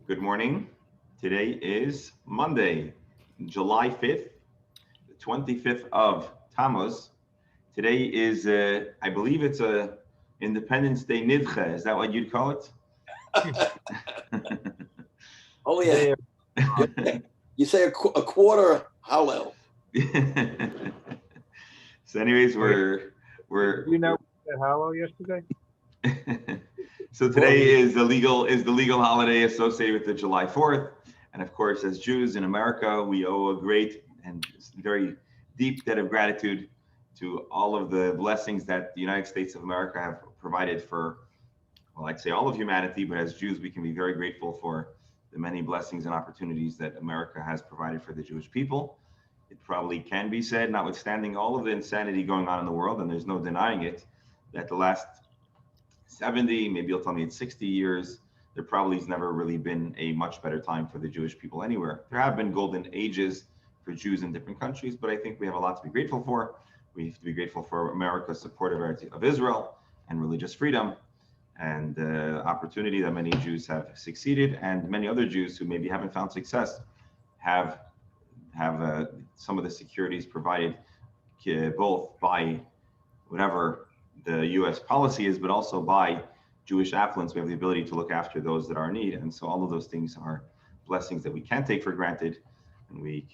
Good morning. Today is Monday, July 5th, the 25th of Tammuz. Today is, I believe it's a Independence Day Nidche. Is that what you'd call it? Oh yeah. You say a quarter Hallel. So anyways, we're You know Hallel yesterday? So today is the legal holiday associated with the July 4th. And of course, as Jews in America, we owe a great and very deep debt of gratitude to all of the blessings that the United States of America have provided for, well, I'd say all of humanity, but as Jews, we can be very grateful for the many blessings and opportunities that America has provided for the Jewish people. It probably can be said, notwithstanding all of the insanity going on in the world, and there's no denying it, that the last 70, maybe you'll tell me it's 60 years, there probably has never really been a much better time for the Jewish people anywhere. There have been golden ages for Jews in different countries, but I think we have a lot to be grateful for. We have to be grateful for America's support of Israel and religious freedom and the opportunity that many Jews have succeeded, and many other Jews who maybe haven't found success have some of the securities provided both by whatever the U.S. policy is, but also by Jewish affluence. We have the ability to look after those that are in need. And so all of those things are blessings that we can't take for granted. And we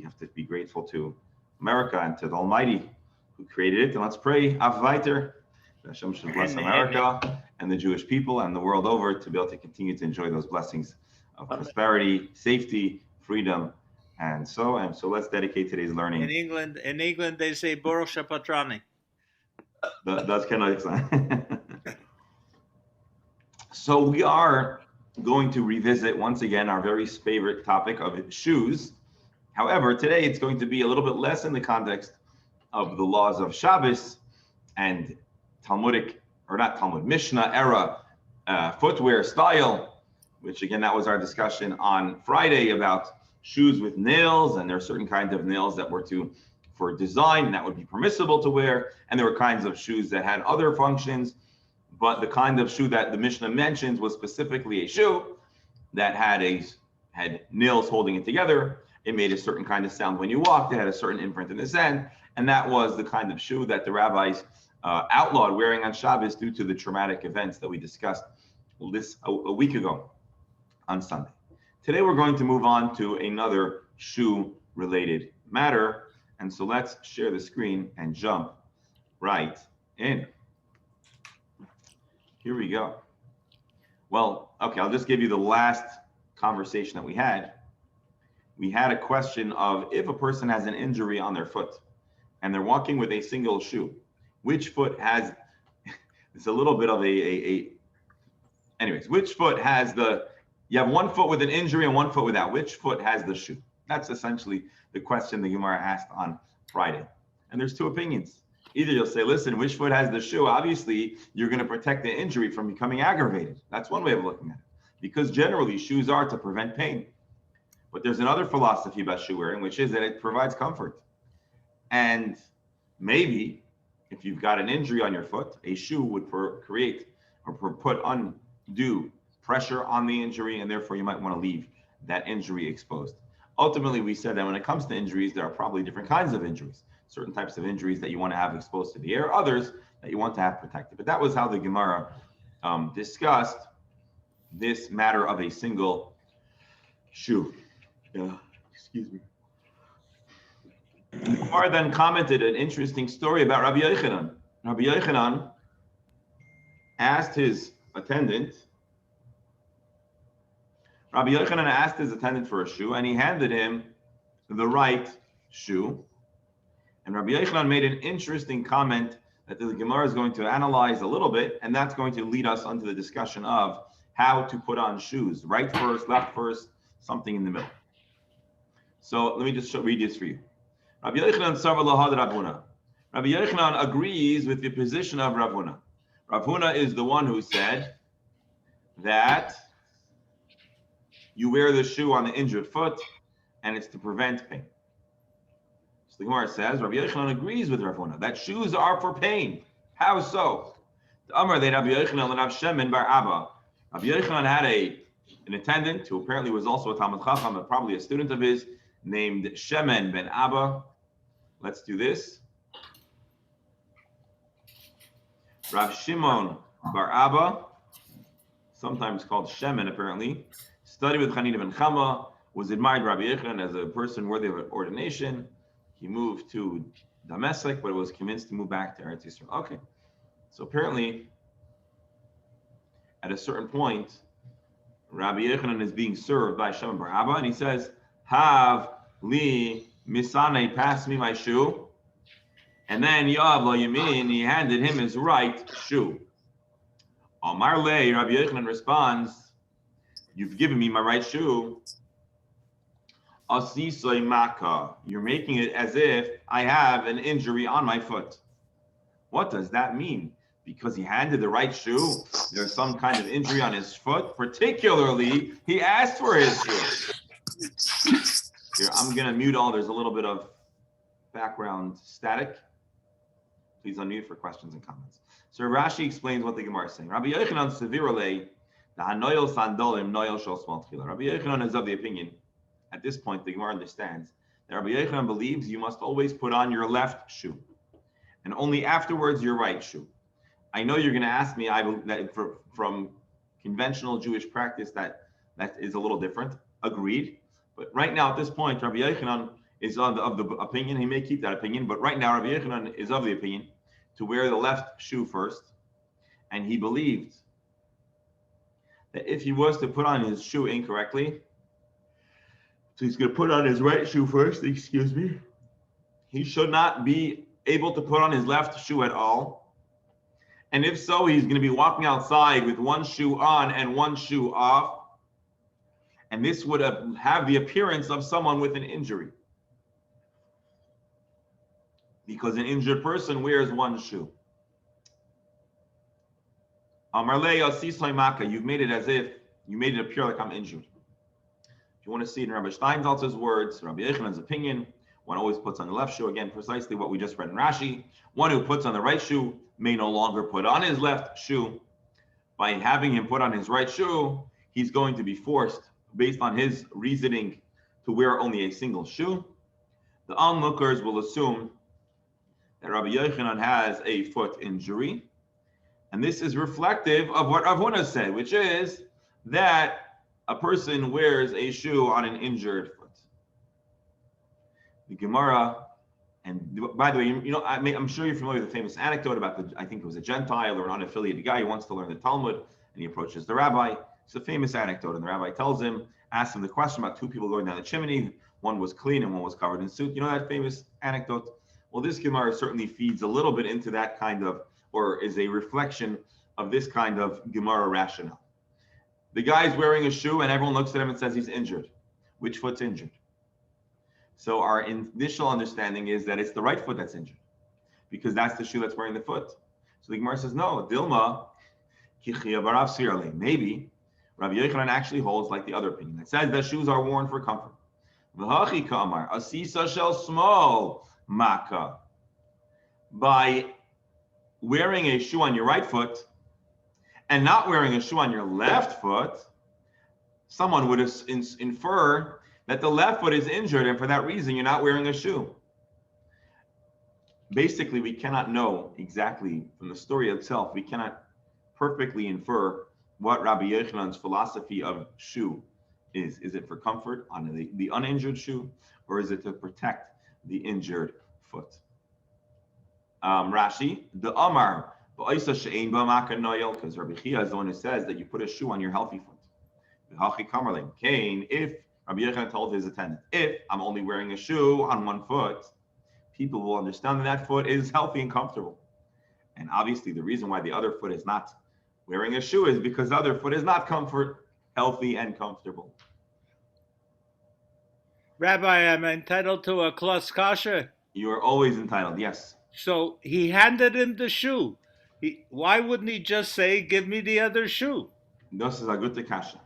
have to be grateful to America and to the Almighty who created it. And let's pray, Av Weiter, Hashem should bless America and the Jewish people and the world over to be able to continue to enjoy those blessings of prosperity, safety, freedom. And so let's dedicate today's learning. In England, they say Baruch Shapatrani. That's kind of So we are going to revisit once again our very favorite topic of shoes. However, today it's going to be a little bit less in the context of the laws of Shabbos and Talmudic, or not Talmud, Mishnah era footwear style, which again, that was our discussion on Friday about shoes with nails, and there are certain kinds of nails that were for design that would be permissible to wear, and there were kinds of shoes that had other functions, but the kind of shoe that the Mishnah mentions was specifically a shoe that had nails holding it together. It made a certain kind of sound when you walked. It had a certain imprint in the sand, and that was the kind of shoe that the rabbis outlawed wearing on Shabbos due to the traumatic events that we discussed a week ago on Sunday. Today we're going to move on to another shoe-related matter, and so let's share the screen and jump right in. Here we go. Well, okay, I'll just give you the last conversation that we had. We had a question of if a person has an injury on their foot and they're walking with a single shoe, which foot has, it's a little bit of anyways, which foot has you have one foot with an injury and one foot without, which foot has the shoe? That's essentially the question the Gemara asked on Friday. And there's two opinions. Either you'll say, listen, which foot has the shoe? Obviously, you're going to protect the injury from becoming aggravated. That's one way of looking at it. Because generally, shoes are to prevent pain. But there's another philosophy about shoe wearing, which is that it provides comfort. And maybe if you've got an injury on your foot, a shoe would create or put undue pressure on the injury, and therefore you might want to leave that injury exposed. Ultimately, we said that when it comes to injuries, there are probably different kinds of injuries. Certain types of injuries that you want to have exposed to the air, others that you want to have protected. But that was how the Gemara discussed this matter of a single shoe. Excuse me. The Gemara then commented an interesting story about Rabbi Yochanan. Rabbi Yochanan asked his attendant for a shoe, and he handed him the right shoe. And Rabbi Yochanan made an interesting comment that the Gemara is going to analyze a little bit, and that's going to lead us onto the discussion of how to put on shoes, right first, left first, something in the middle. So let me just read this for you. Rabbi Yochanan Sarva Lahad Rav Huna. Rabbi Yochanan agrees with the position of Rav Huna. Rav Huna is the one who said that you wear the shoe on the injured foot, and it's to prevent pain. So the Gemara says, Rabbi Yochanan agrees with Rav Huna that shoes are for pain. How so? The Amar de Rabbi Yochanan and Rav Shemin bar Abba. Rabbi Yochanan had a an attendant who apparently was also a Talmud Chacham and probably a student of his, named Shemen ben Abba. Let's do this. Rav Shimon bar Abba, sometimes called Shemen apparently, studied with Chanina ben Chama, was admired Rabbi Yochanan as a person worthy of ordination. He moved to Damascus, but was convinced to move back to Eretz Yisrael. Okay, so apparently, at a certain point, Rabbi Yochanan is being served by Shemen bar Abba, and he says, "Have li misane, pass me my shoe." And then Yoav lo yamin, he handed him his right shoe. Amar le, Rabbi Yochanan responds, "You've given me my right shoe. Asisoi maka, you're making it as if I have an injury on my foot." What does that mean? Because he handed the right shoe, there's some kind of injury on his foot. Particularly, he asked for his shoe. Here, I'm gonna mute all. There's a little bit of background static. Please unmute for questions and comments. So Rashi explains what the Gemara is saying. Rabbi Yochanan sevirale, the hanoyel sandolim noyel shel small tchila. Rabbi Yochanan is of the opinion, at this point, the Gemara understands that Rabbi Yochanan believes you must always put on your left shoe, and only afterwards your right shoe. I know you're going to ask me from conventional Jewish practice that is a little different. Agreed. But right now, at this point, Rabbi Yochanan is of the opinion, he may keep that opinion, but right now Rabbi Yochanan is of the opinion to wear the left shoe first. And he believed that if he was to put on his shoe incorrectly, so he's going to put on his right shoe first, he should not be able to put on his left shoe at all. And if so, he's going to be walking outside with one shoe on and one shoe off. And this would have the appearance of someone with an injury, because an injured person wears one shoe. You've made it as if you made it appear like I'm injured. If you want to see it in Rabbi Steinsaltz's words, Rabbi Yochanan's opinion, one always puts on the left shoe. Again, precisely what we just read in Rashi. One who puts on the right shoe may no longer put on his left shoe. By having him put on his right shoe, he's going to be forced, based on his reasoning, to wear only a single shoe. The onlookers will assume that Rabbi Yochanan has a foot injury. And this is reflective of what Rav Huna said, which is that a person wears a shoe on an injured foot. The Gemara, and by the way, I'm sure you're familiar with the famous anecdote about I think it was a Gentile or an unaffiliated guy who wants to learn the Talmud, and he approaches the rabbi. It's a famous anecdote, and the rabbi asks him the question about two people going down the chimney. One was clean and one was covered in soot. You know that famous anecdote? Well, this Gemara certainly feeds a little bit into that kind of, or is a reflection of this kind of Gemara rationale. The guy's wearing a shoe and everyone looks at him and says he's injured. Which foot's injured? So our initial understanding is that it's the right foot that's injured, because that's the shoe that's wearing the foot. So the Gemara says, no, Dilma, maybe Rabbi Yochanan actually holds like the other opinion that says that shoes are worn for comfort. V'hachi kamar, asisa shel small maka. By wearing a shoe on your right foot and not wearing a shoe on your left foot, someone would infer that the left foot is injured, and for that reason, you're not wearing a shoe. Basically, we cannot know exactly from the story itself, we cannot perfectly infer what Rabbi Yochanan's philosophy of shoe is. Is it for comfort on the uninjured shoe, or is it to protect the injured foot? Rashi, the Amar, because Rabbi Chia is the one who says that you put a shoe on your healthy foot. If Rabbi Yochanan told his attendant, if I'm only wearing a shoe on one foot, people will understand that foot is healthy and comfortable. And obviously the reason why the other foot is not wearing a shoe is because the other foot is not healthy and comfortable. Rabbi, I'm entitled to a klus kasha. You are always entitled, yes. So he handed him the shoe. Why wouldn't he just say, give me the other shoe? This is a good kasha.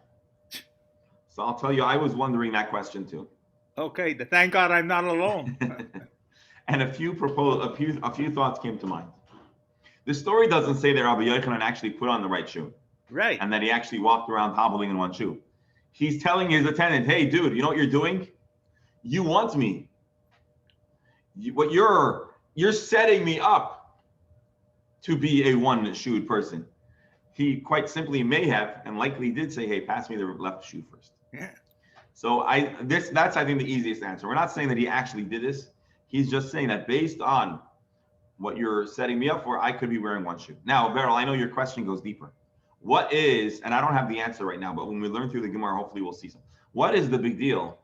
So I'll tell you, I was wondering that question too. Okay, thank God I'm not alone. And a few thoughts came to mind. The story doesn't say that Rabbi Yochanan actually put on the right shoe. Right. And that he actually walked around hobbling in one shoe. He's telling his attendant, hey, dude, you know what you're doing? You want me. You're setting me up to be a one-shoed person. He quite simply may have and likely did say, hey, pass me the left shoe first. Yeah. So that's I think the easiest answer. We're not saying that he actually did this. He's just saying that based on what you're setting me up for, I could be wearing one shoe. Now, Beryl, I know your question goes deeper. What is, and I don't have the answer right now, but when we learn through the Gemara, hopefully we'll see some. What is the big deal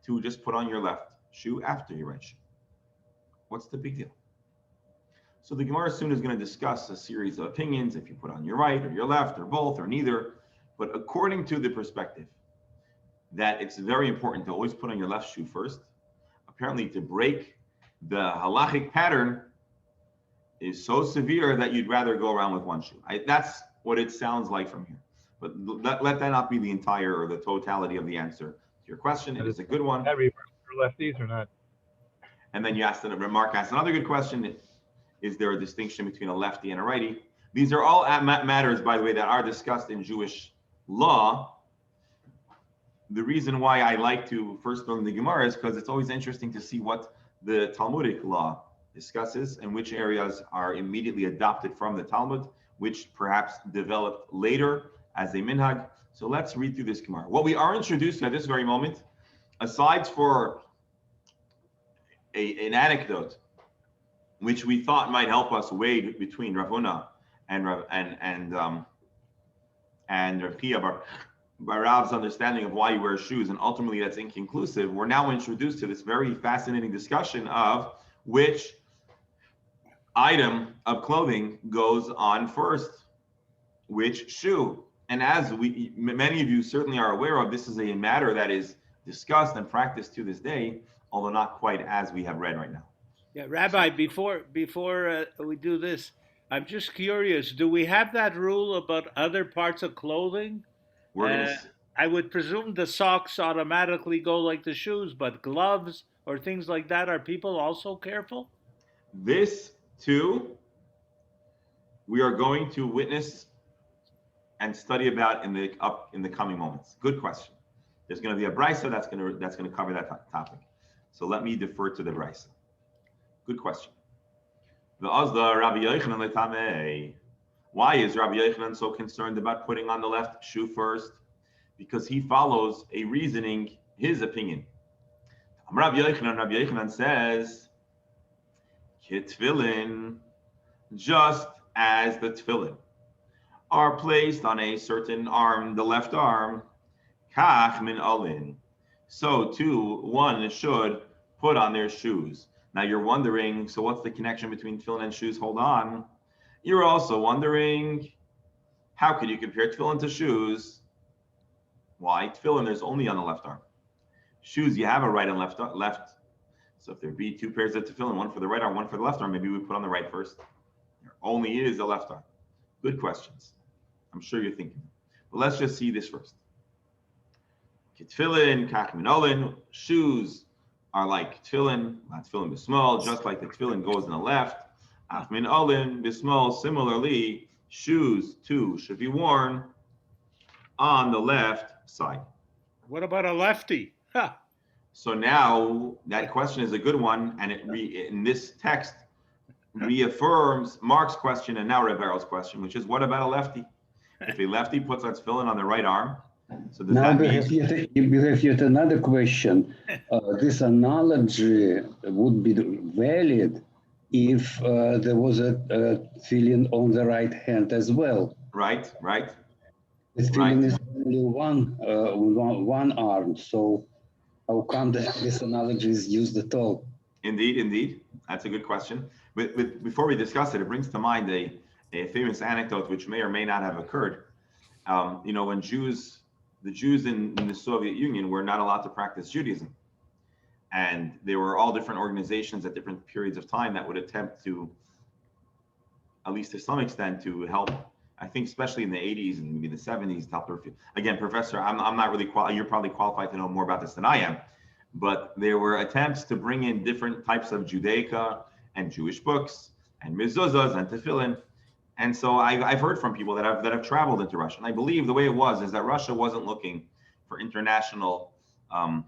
to just put on your left shoe after your right shoe? What's the big deal? So the Gemara soon is going to discuss a series of opinions, if you put on your right or your left or both or neither. But according to the perspective that it's very important to always put on your left shoe first, apparently to break the halachic pattern is so severe that you'd rather go around with one shoe. That's what it sounds like from here. But let that not be the entire or the totality of the answer to your question. It is a good one. Everywhere for lefties or not? And then Mark asked another good question. Is there a distinction between a lefty and a righty? These are all matters, by the way, that are discussed in Jewish law. The reason why I like to first learn the Gemara is because it's always interesting to see what the Talmudic law discusses and which areas are immediately adopted from the Talmud, which perhaps developed later as a minhag. So let's read through this Gemara. What we are introduced to at this very moment, aside for an anecdote, which we thought might help us wade between Rav Huna and Rav Chia by Rav's understanding of why you wear shoes, and ultimately that's inconclusive. We're now introduced to this very fascinating discussion of which item of clothing goes on first, which shoe. And as many of you certainly are aware of, this is a matter that is discussed and practiced to this day, although not quite as we have read right now. Yeah, Rabbi, before we do this, I'm just curious, do we have that rule about other parts of clothing? I would presume the socks automatically go like the shoes, but gloves or things like that, are people also careful? This too, we are going to witness and study about in the coming moments. Good question. There's going to be a brisa that's going to cover that topic. So let me defer to the brisa. Good question. Why is Rabbi Yochanan so concerned about putting on the left shoe first? Because he follows a reasoning, his opinion. Rabbi Yochanan says, Tefillin, just as the tefillin are placed on a certain arm, the left arm, kach min alin, so too one should put on their shoes. Now you're wondering, so what's the connection between tefillin and shoes? Hold on. You're also wondering, how could you compare tefillin to shoes? Why? Tefillin, there's only on the left arm. Shoes, you have a right and left. So if there be two pairs of tefillin, one for the right arm, one for the left arm, maybe we put on the right first. There only is the left arm. Good questions. I'm sure you're thinking. But let's just see this first. Tefillin, kach min olin, shoes are like tefillin, tefillin b'small, just like the tefillin goes on the left. Ach min olin b'small, similarly, shoes too should be worn on the left side. What about a lefty? Huh. So now that question is a good one, and in this text reaffirms Mark's question and now Reverel's question, which is, what about a lefty? If a lefty puts on tefillin on the right arm, so does now that mean... we have yet another question. This analogy would be valid if there was a tefillin on the right hand as well. Right. The tefillin is only one arm, so how come this analogy is used at all? Indeed. That's a good question. But before we discuss it, it brings to mind a famous anecdote which may or may not have occurred. When the Jews in the Soviet Union were not allowed to practice Judaism. And there were all different organizations at different periods of time that would attempt to, at least to some extent, to help. I think especially in the 80s and maybe the 70s, again, Professor, I'm not really you're probably qualified to know more about this than I am, but there were attempts to bring in different types of Judaica and Jewish books and mezuzahs and tefillin. And so I've heard from people that have traveled into Russia, and I believe the way it was is that Russia wasn't looking for international, how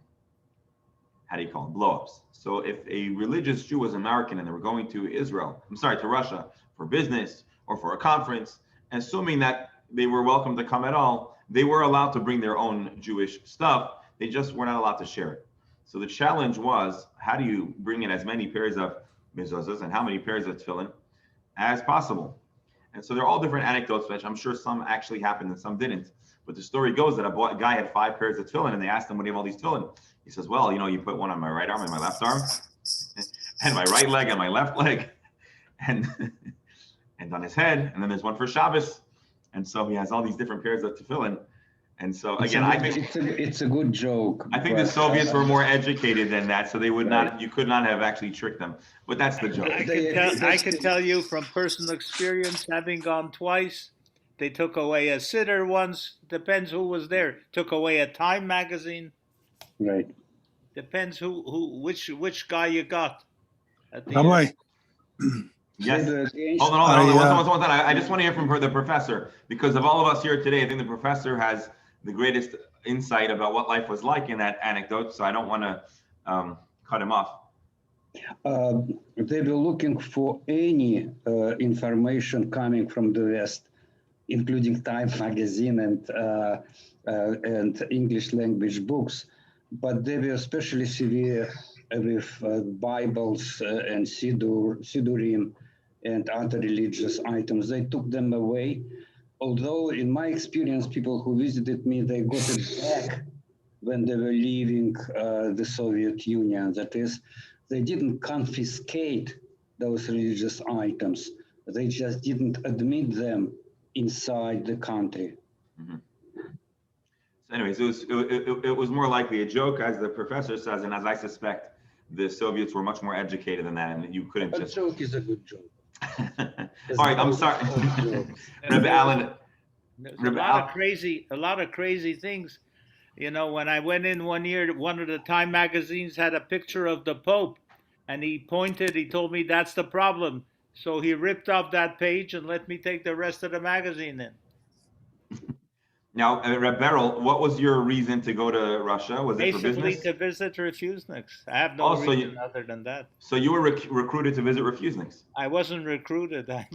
do you call them, blow-ups. So if a religious Jew was American and they were going to to Russia for business or for a conference, assuming that they were welcome to come at all, they were allowed to bring their own Jewish stuff. They just were not allowed to share it. So the challenge was, how do you bring in as many pairs of mezuzahs and how many pairs of tefillin as possible? And so there are all different anecdotes, which I'm sure some actually happened and some didn't. But the story goes that a guy had 5 pairs of tefillin, and they asked him, what do you have all these tefillin? He says, well, you put one on my right arm and my left arm, and my right leg and my left leg, and on his head, and then there's one for Shabbos. And so he has all these different pairs of tefillin. And so again, I think it's a good joke. I think the Soviets were more educated than that, so they would not. You could not have actually tricked them. But that's the joke. I can tell you from personal experience, having gone twice. They took away a sitter once. Depends who was there. Took away a Time magazine. Right. Depends which guy you got. Yes. Hold on. One second. I just want to hear from the professor, because of all of us here today, I think the professor has the greatest insight about what life was like in that anecdote. So I don't want to cut him off. They were looking for any information coming from the West, including Time magazine and English language books, but they were especially severe with Bibles and Sidurim and other religious items. They took them away. Although in my experience, people who visited me, they got it back when they were leaving the Soviet Union. That is, they didn't confiscate those religious items. They just didn't admit them inside the country. Mm-hmm. So anyways, it was more likely a joke, as the professor says, and as I suspect, the Soviets were much more educated than that, and you couldn't just... A joke is a good joke. All right, I'm sorry. Rabbi Allen. A lot of crazy things. When I went in one year, one of the Time magazines had a picture of the Pope, and he told me that's the problem. So he ripped off that page and let me take the rest of the magazine in. Now, Reb Beryl, what was your reason to go to Russia? Was it for business? Basically, to visit refuseniks. I have no reason other than that. So you were recruited to visit refuseniks? I wasn't recruited. I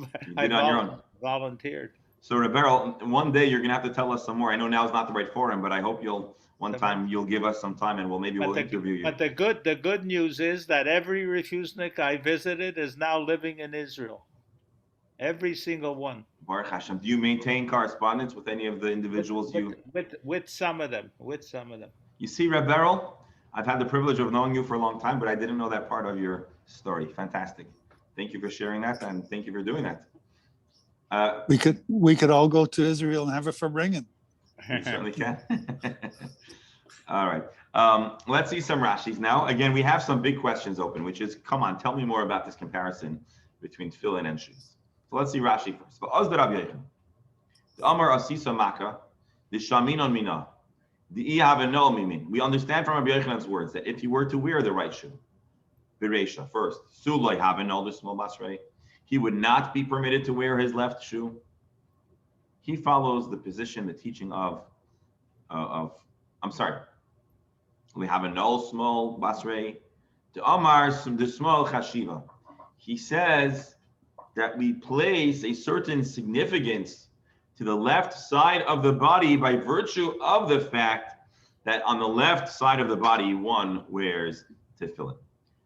volunteered. So Reb Beryl, one day you're going to have to tell us some more. I know now is not the right forum, but I hope you'll give us some time, and we'll interview you. But the good news is that every refusenik I visited is now living in Israel. Every single one. Baruch Hashem. Do you maintain correspondence with any of the individuals with some of them? You see, Reb Beryl, I've had the privilege of knowing you for a long time, but I didn't know that part of your story. Fantastic. Thank you for sharing that, and thank you for doing that. We could all go to Israel and have a farbrengen. We certainly can. All right. Let's see some Rashis now. Again, we have some big questions open, which is, come on, tell me more about this comparison between tefillin and shoes. So let's see Rashi first. We understand from Rabbi Yochanan's words that if you were to wear the right shoe, Bereisha first, the small basrei, he would not be permitted to wear his left shoe. He follows the position, the teaching of we have a null small basrei. The Amar the small chashiva. He says that we place a certain significance to the left side of the body by virtue of the fact that on the left side of the body one wears tefillin.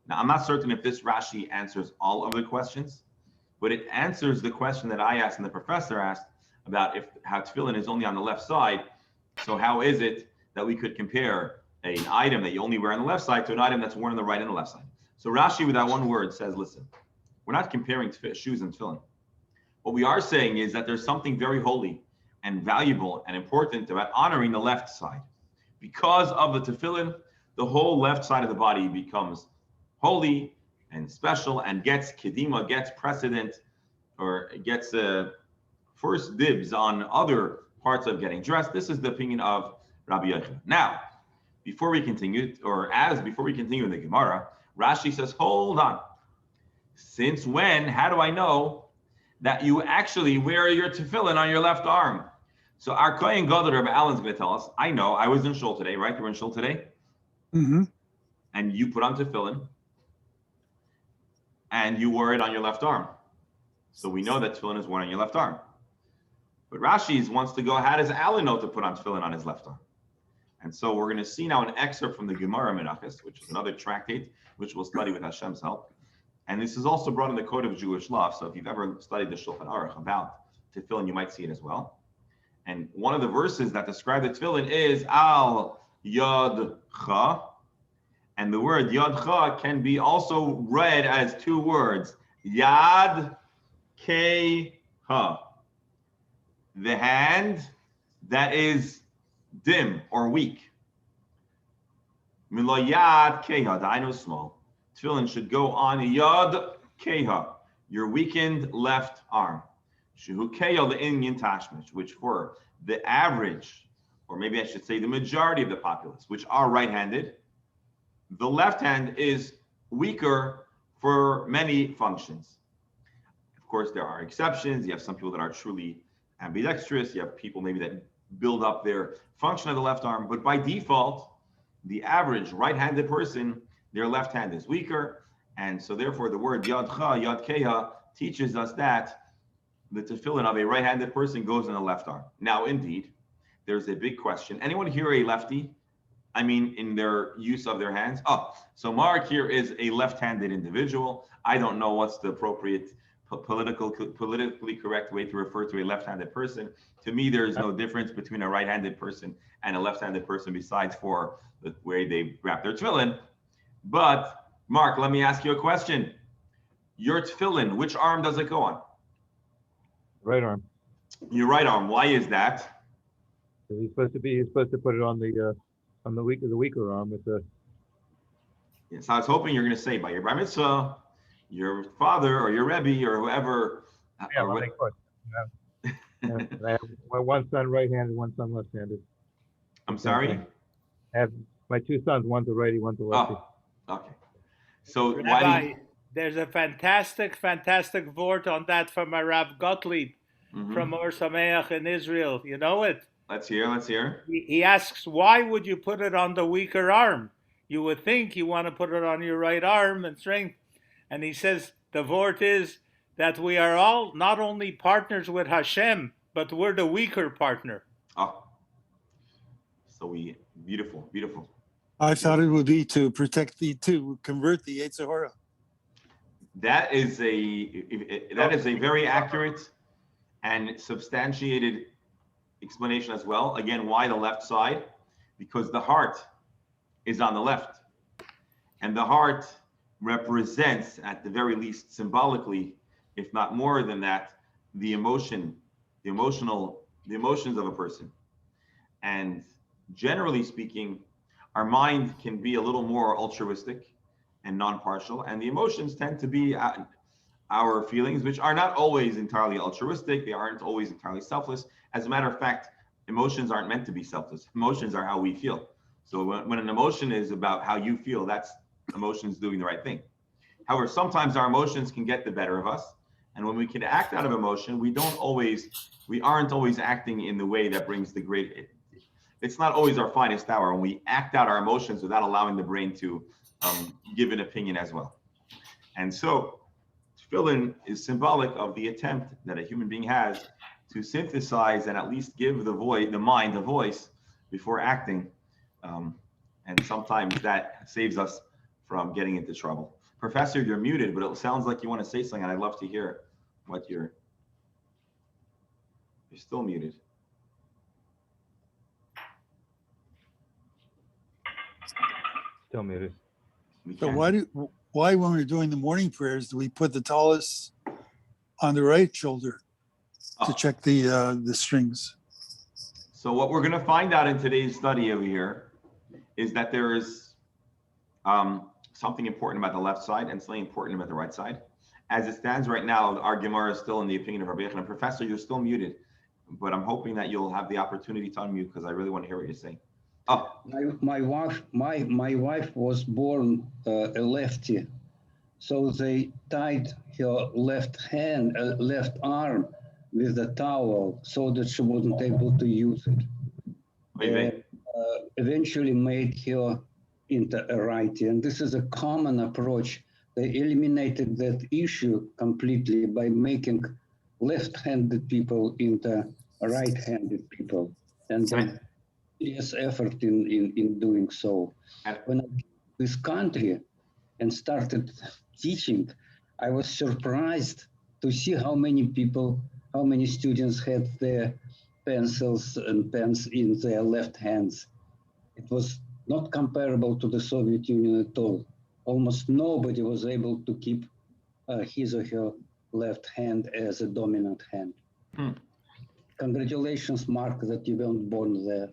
Now, I'm not certain if this Rashi answers all of the questions, but it answers the question that I asked and the professor asked about how tefillin is only on the left side. So how is it that we could compare an item that you only wear on the left side to an item that's worn on the right and the left side? So Rashi, with that one word, says, listen, we're not comparing shoes and tefillin. What we are saying is that there's something very holy and valuable and important about honoring the left side. Because of the tefillin, the whole left side of the body becomes holy and special and gets kedima, gets precedent, or gets first dibs on other parts of getting dressed. This is the opinion of Rabbi Yochanan. Now, before we continue in the Gemara, Rashi says, hold on. Since when? How do I know that you actually wear your tefillin on your left arm? So our Kohen Gadol, Rabbi Allen's going to tell us, I know, I was in shul today, right? You were in shul today? Mm-hmm. And you put on tefillin, and you wore it on your left arm. So we know that tefillin is worn on your left arm. But Rashi wants to go, how does Allen know to put on tefillin on his left arm? And so we're going to see now an excerpt from the Gemara Menachos, which is another tractate, which we'll study with Hashem's help. And this is also brought in the Code of Jewish Law. So if you've ever studied the Shulchan Aruch about tefillin, you might see it as well. And one of the verses that describe the tefillin is Al Yad Cha. And the word Yad Cha can be also read as two words, Yad Ke Ha. The hand that is dim or weak. Milo Yad Ke Ha, the I know small. Tefillin should go on Yad Ke Ha, your weakened left arm. Shehu Keil the Inyan Tashmish, which for the average, or maybe I should say the majority of the populace, which are right-handed, the left hand is weaker for many functions. Of course, there are exceptions. You have some people that are truly ambidextrous. You have people maybe that build up their function of the left arm. But by default, the average right-handed person, their left hand is weaker. And so therefore, the word Yad Cha, Yad Keha, teaches us that the tefillin of a right-handed person goes in the left arm. Now, indeed, there's a big question. Anyone here a lefty? I mean, in their use of their hands? Oh, so Mark here is a left-handed individual. I don't know what's the appropriate politically correct way to refer to a left-handed person. To me, there's no difference between a right-handed person and a left-handed person besides for the way they wrap their tefillin. But Mark, let me ask you a question. Your tefillin, which arm does it go on? Right arm. Your right arm. Why is that? He's supposed to put it on the weaker arm with the. Yes, I was hoping you're going to say by your bar mitzvah, your father or your rebbe or whoever. Yeah, or I have my one son right-handed, one son left-handed. I'm sorry? I have my two sons, one's a righty, one's a lefty. Oh, okay. So Rabbi, there's a fantastic vort on that from my Rav Gottlieb from Or Sameach in Israel. You know it? Let's hear. He asks, why would you put it on the weaker arm? You would think you want to put it on your right arm and strength. And he says, the vort is that we are all not only partners with Hashem, but we're the weaker partner. Oh, so beautiful. I thought it would be to convert the Yetzer Hara. That is a very accurate and substantiated explanation as well. Again, why the left side? Because the heart is on the left. And the heart represents, at the very least symbolically, if not more than that, the emotions of a person. And generally speaking, our mind can be a little more altruistic and non-partial, and the emotions tend to be our feelings, which are not always entirely altruistic. They aren't always entirely selfless. As a matter of fact, emotions aren't meant to be selfless. Emotions are how we feel. So when an emotion is about how you feel, that's emotions doing the right thing. However, sometimes our emotions can get the better of us. And when we can act out of emotion, we aren't always acting in the way that brings the great. It's not always our finest hour when we act out our emotions without allowing the brain to give an opinion as well. And so tefillin is symbolic of the attempt that a human being has to synthesize and at least give the mind a voice before acting. And sometimes that saves us from getting into trouble. Professor, you're muted, but it sounds like you want to say something, and I'd love to hear what you're still muted. Still muted. So why when we're doing the morning prayers, do we put the tallis on the right shoulder to check the strings? So what we're going to find out in today's study over here is that there is something important about the left side and something important about the right side. As it stands right now, our Gemara is still in the opinion of Rabbi Yochanan. Professor, you're still muted, but I'm hoping that you'll have the opportunity to unmute because I really want to hear what you're saying. Oh, my wife was born a lefty, so they tied her left arm with the towel so that she wasn't able to use it. And, eventually made her into a righty. And this is a common approach. They eliminated that issue completely by making left-handed people into right-handed people. And serious effort in doing so. When I came to this country and started teaching, I was surprised to see how many people, how many students had their pencils and pens in their left hands. It was not comparable to the Soviet Union at all. Almost nobody was able to keep his or her left hand as a dominant hand. Congratulations, Mark, that you weren't born there.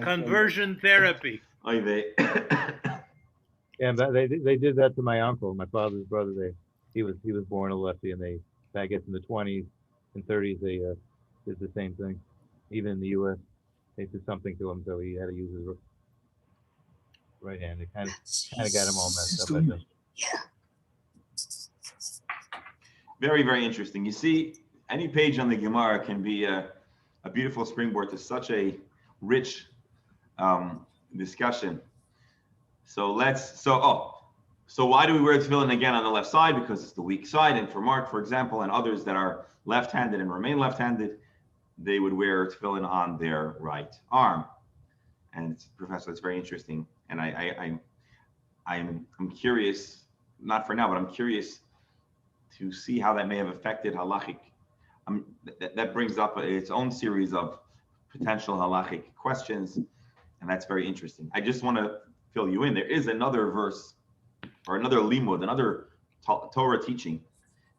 Conversion therapy. Yeah, but they did that to my uncle, my father's brother. He was born a lefty, and I guess in the 20s and 30s they did the same thing. Even in the U.S., they did something to him, so he had to use his right hand. It kind of got him all messed up, I think. Very, very interesting. You see, any page on the Gemara can be a beautiful springboard to such a rich discussion. So why do we wear tefillin again on the left side? Because it's the weak side. And for Mark, for example, and others that are left-handed and remain left-handed, they would wear tefillin on their right arm. And Professor, it's very interesting. And I'm curious, not for now, but I'm curious to see how that may have affected halachic. That brings up its own series of potential halachic questions, and that's very interesting. I just want to fill you in. There is another verse or another limud, another Torah teaching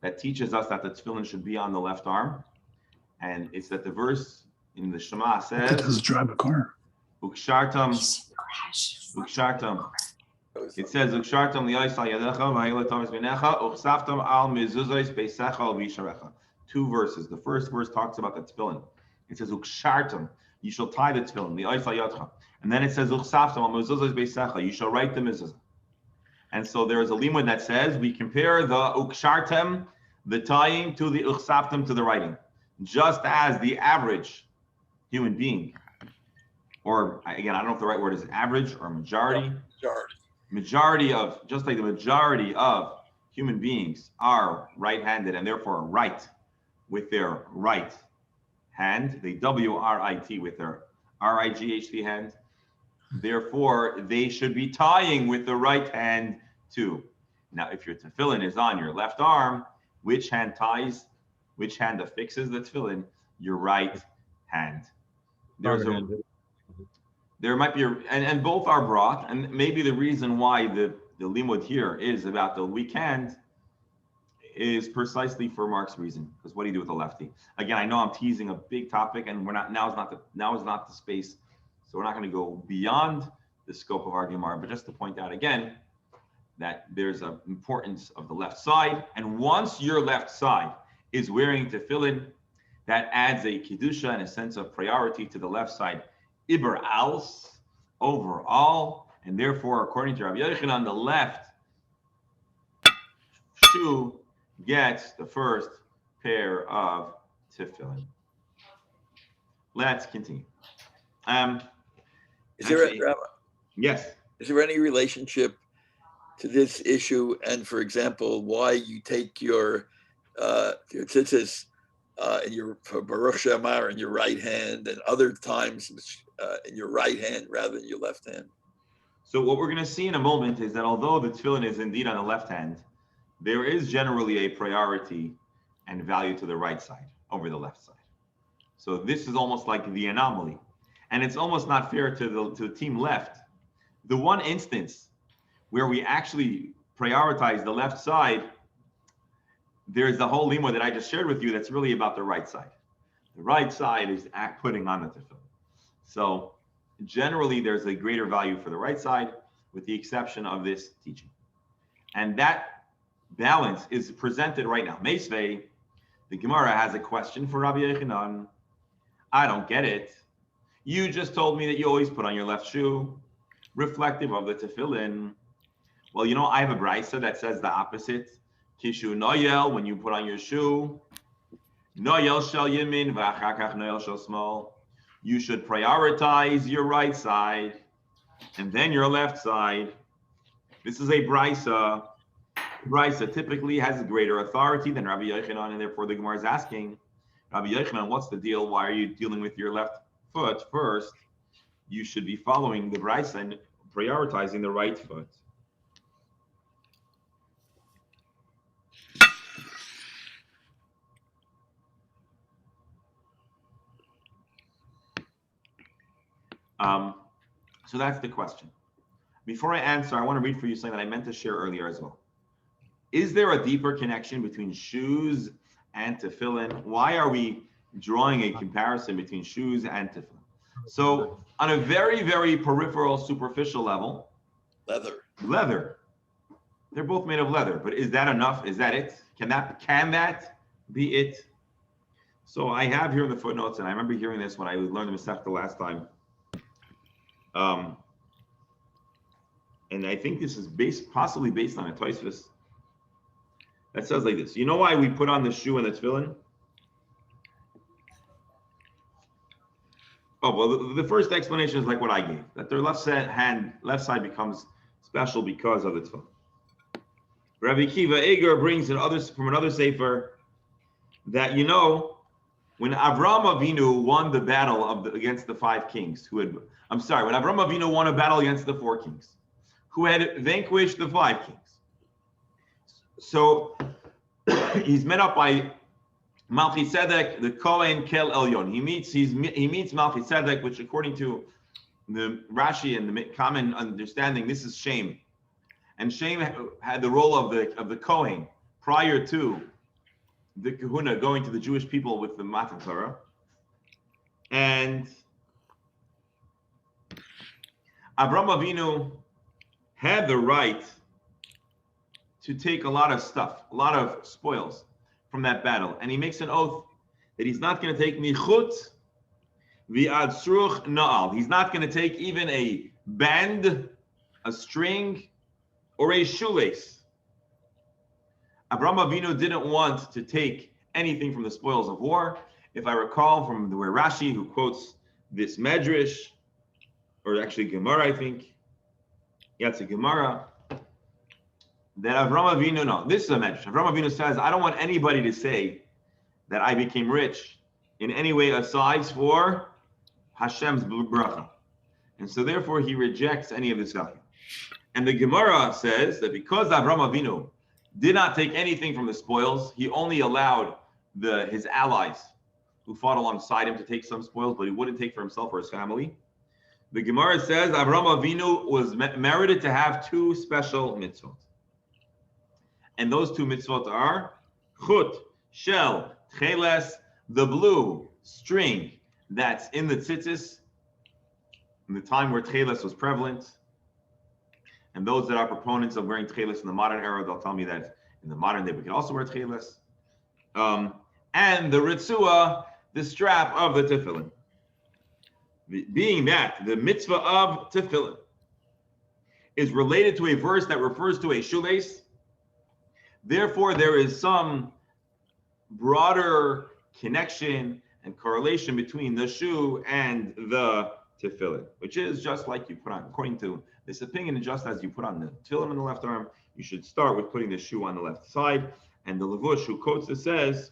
that teaches us that the tefillin should be on the left arm, and it's that the verse in the Shema says, It does drive a car. Ukshartam. It says, Ukshartam li'aisal yadecha v'ha'ila tavis b'necha uchsaftam al mezuzos beisecha al v'yisharecha. Two verses. The first verse talks about the tefillin. It says, Ukshartam, you shall tie the tefillin, li'aisal yadecha. And then it says, Uchsaftam al mezuzos beisecha, you shall write the mezuzah. And so there is a limud that says, we compare the Ukshartam, the tying, to the Uchsaftam, to the writing. Just as the average human being, or again, I don't know if the right word is average or majority. Majority of, just like the majority of human beings are right-handed and therefore write with their right hand. They W-R-I-T with their R-I-G-H-T hand. Therefore, they should be tying with the right hand too. Now, if your tefillin is on your left arm, which hand ties? Which hand affixes the tefillin? Your right hand. There might be and both are brought, and maybe the reason why the limud here is about the weak hand is precisely for Mark's reason, because what do you do with the lefty? Again, I know I'm teasing a big topic, and we're not now is not the space, so we're not going to go beyond the scope of our Gemara, but just to point out again that there's an importance of the left side, and once your left side is wearing tefillin, that adds a kedusha and a sense of priority to the left side. Iber als, overall, and therefore, according to Rabbi Yochanan, the left shoe gets the first pair of tefillin. Let's continue. Yes. Is there any relationship to this issue, and for example, why you take your tzitzis in your Baruch She'amar in your right hand, and other times in your right hand rather than your left hand? So what we're going to see in a moment is that although the tefillin is indeed on the left hand, there is generally a priority and value to the right side over the left side. So this is almost like the anomaly, and it's almost not fair to the team left. The one instance where we actually prioritize the left side, there's the whole limud that I just shared with you that's really about the right side. The right side is putting on the tefillin. So generally there's a greater value for the right side, with the exception of this teaching. And that balance is presented right now. Meisvei, the Gemara has a question for Rabbi Yochanan. I don't get it. You just told me that you always put on your left shoe, reflective of the tefillin. Well, I have a brisa that says the opposite. Kishu noyel, when you put on your shoe. Noyel shel yamin v'achar kach noyel shel small. You should prioritize your right side and then your left side. This is a brisa. Brisa typically has greater authority than Rabbi Yochanan, and therefore the Gemara is asking, Rabbi Yochanan, what's the deal? Why are you dealing with your left foot first? You should be following the brisa and prioritizing the right foot. So that's the question. Before I answer, I want to read for you something that I meant to share earlier as well. Is there a deeper connection between shoes and tefillin? Why are we drawing a comparison between shoes and tefillin? So on a very, very peripheral, superficial level, leather. They're both made of leather, but is that enough? Is that it? Can that be it? So I have here in the footnotes, and I remember hearing this when I learned the Masechta last time. And I think this is possibly based on a Tosfos that says like this. You know why we put on the shoe and the tefillin? Oh, well, the first explanation is like what I gave, that their left side becomes special because of the tefillin. Rabbi Kiva Eger brings from another sefer that, when Avram Avinu won the battle against the 5 kings when Avram Avinu won a battle against the 4 kings who had vanquished the 5 kings. So he's met up by Melchizedek, the Kohen Kel Elyon. He meets Melchizedek, which according to the Rashi and the common understanding, this is Shem. And Shem had the role of the Kohen prior to the Kahuna going to the Jewish people with the Matan Torah. And Avram Avinu had the right to take a lot of stuff, a lot of spoils from that battle. And he makes an oath that he's not going to take michut v'ad sruch na'al. He's not going to take even a band, a string, or a shoelace. Avram Avinu didn't want to take anything from the spoils of war. If I recall from where Rashi, who quotes this Medrash, or actually Gemara, I think. Yeah, it's a Gemara. That Avram Avinu, no, this is a Medrash. Avram Avinu says, I don't want anybody to say that I became rich in any way aside for Hashem's bracha. And so therefore he rejects any of this stuff. And the Gemara says that because Avram Avinu did not take anything from the spoils, he only allowed his allies who fought alongside him to take some spoils, but he wouldn't take for himself or his family. The Gemara says Avram Avinu was merited to have 2 special mitzvot. And those 2 mitzvot are chut, shel, ch6, the blue string that's in the ch6 in the time where ch6 was prevalent. And those that are proponents of wearing ch6 in the modern era, they'll tell me that in the modern day we can also wear ch6. And the ritzua, the strap of the tefillin. Being that the mitzvah of tefillin is related to a verse that refers to a shoelace, therefore there is some broader connection and correlation between the shoe and the tefillin, which is just like you put on, according to this opinion, just as you put on the tefillin on the left arm, you should start with putting the shoe on the left side. And the Levush who quotes this says,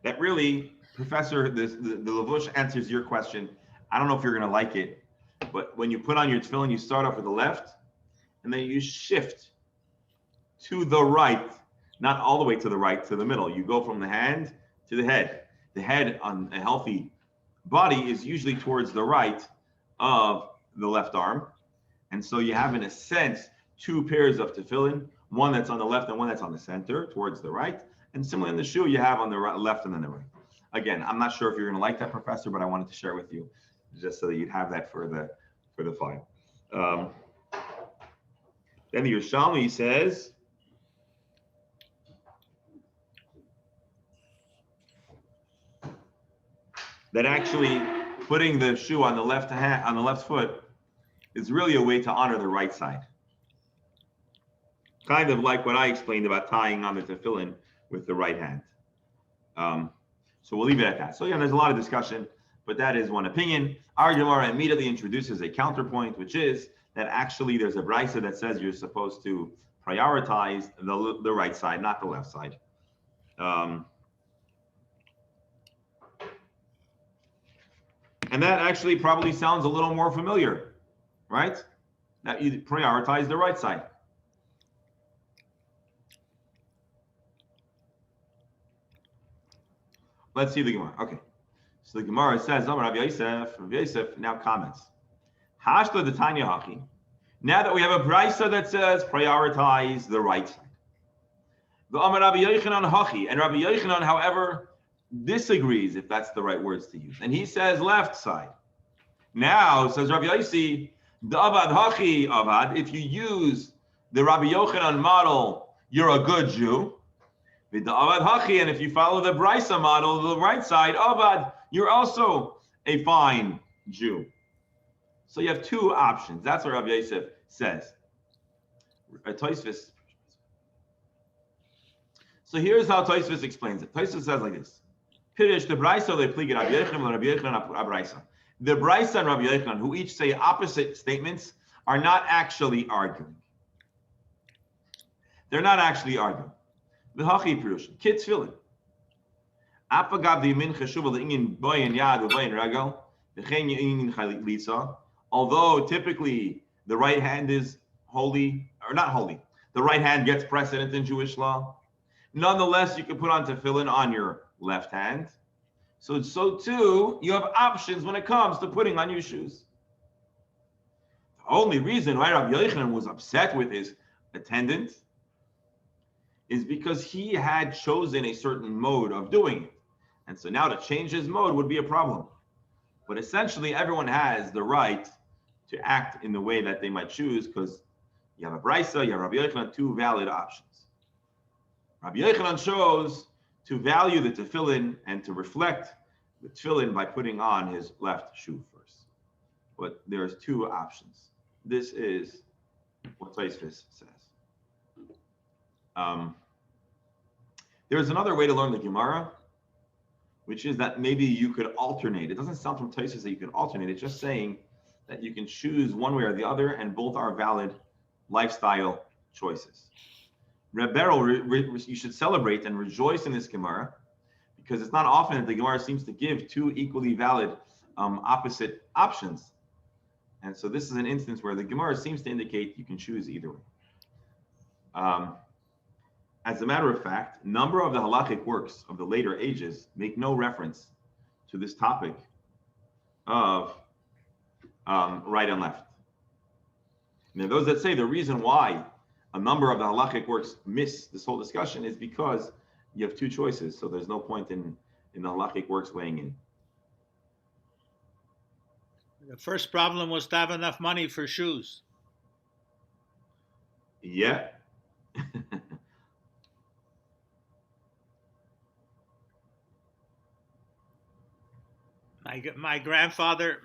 that really, Professor, the Levush answers your question. I don't know if you're going to like it, but when you put on your tefillin, you start off with the left, and then you shift to the right, not all the way to the right, to the middle. You go from the hand to the head. The head on a healthy body is usually towards the right of the left arm. And so you have, in a sense, 2 pairs of tefillin, one that's on the left and one that's on the center, towards the right. And similarly in the shoe, you have on the left and then the right. Again, I'm not sure if you're going to like that, Professor, but I wanted to share with you just so that you'd have that for the file. Then the Yerushalmi says, that actually putting the shoe on the left foot is really a way to honor the right side. Kind of like what I explained about tying on the tefillin with the right hand. So we'll leave it at that. So yeah, there's a lot of discussion, but that is one opinion. Our Gemara immediately introduces a counterpoint, which is that actually there's a brisa that says you're supposed to prioritize the right side, not the left side. And that actually probably sounds a little more familiar, right? That you prioritize the right side. Let's see the Gemara. Okay. So the Gemara says, Rabbi Yosef now comments. Hashla the Tanya Hachi. Now that we have a brisa that says prioritize the right side. The Amar Rabbi Yochanan Hachi. And Rabbi Yochanan, however, disagrees if that's the right words to use. And he says left side. Now, says Rabbi Yossi, the Avad Hachi Avad, if you use the Rabbi Yochanan model, you're a good Jew. With the Avad Hachi, and if you follow the Brisa model, the right side, Avad, you're also a fine Jew. So you have two options. That's what Rabbi Yosef says. So here's how Tosfos explains it. Tosfos says like this. Pirish the Brisa they plead Rabbi Yochanan and Rabbi Yochanan Brisa. The Brisa and Rabbi Yochanan, who each say opposite statements, are not actually arguing. They're not actually arguing. The Hachi Pirush, kids feeling. Apagav the Min Cheshuva the Ingin Boyin Yad the Boyin Regal, the Chen Ingin Chalitza. Although typically the right hand is holy, or not holy, the right hand gets precedent in Jewish law. Nonetheless, you can put on tefillin on your left hand. So too, you have options when it comes to putting on your shoes. The only reason why Rabbi Yochanan was upset with his attendant is because he had chosen a certain mode of doing it. And so now to change his mode would be a problem. But essentially, everyone has the right to act in the way that they might choose, because you have a Brisa, you have Rabbi Yochanan, two valid options. Rabbi Yochanan chose to value the tefillin and to reflect the tefillin by putting on his left shoe first. But there's two options. This is what Tosfos says. There's another way to learn the Gemara, which is that maybe you could alternate. It doesn't sound from Tosfos that you can alternate. It's just saying that you can choose one way or the other, and both are valid lifestyle choices. Reb Beryl, you should celebrate and rejoice in this Gemara, because it's not often that the Gemara seems to give two equally valid opposite options. And so this is an instance where the Gemara seems to indicate you can choose either way. As a matter of fact, a number of the halachic works of the later ages make no reference to this topic of right and left. Now, those that say the reason why a number of the halachic works miss this whole discussion is because you have two choices, so there's no point in the halachic works weighing in. The first problem was to have enough money for shoes. Yeah. My grandfather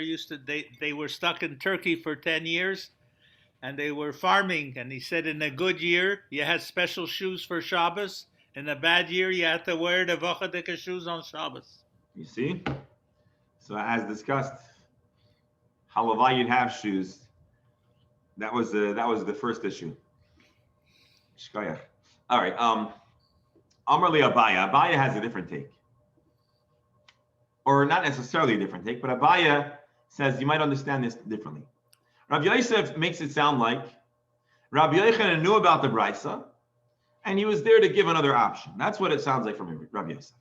used to, they were stuck in Turkey for 10 years and they were farming. And he said in a good year, you had special shoes for Shabbos. In a bad year, you had to wear the Vachadika shoes on Shabbos. You see? So as discussed, halavai you'd have shoes. That was the first issue. Shkoyach. All right. Amar li Abaya. Abaya has a different take. Or not necessarily a different take, but Abaya says you might understand this differently. Rabbi Yosef makes it sound like Rabbi Yochanan knew about the Brisa, and he was there to give another option. That's what it sounds like from Rabbi Yosef.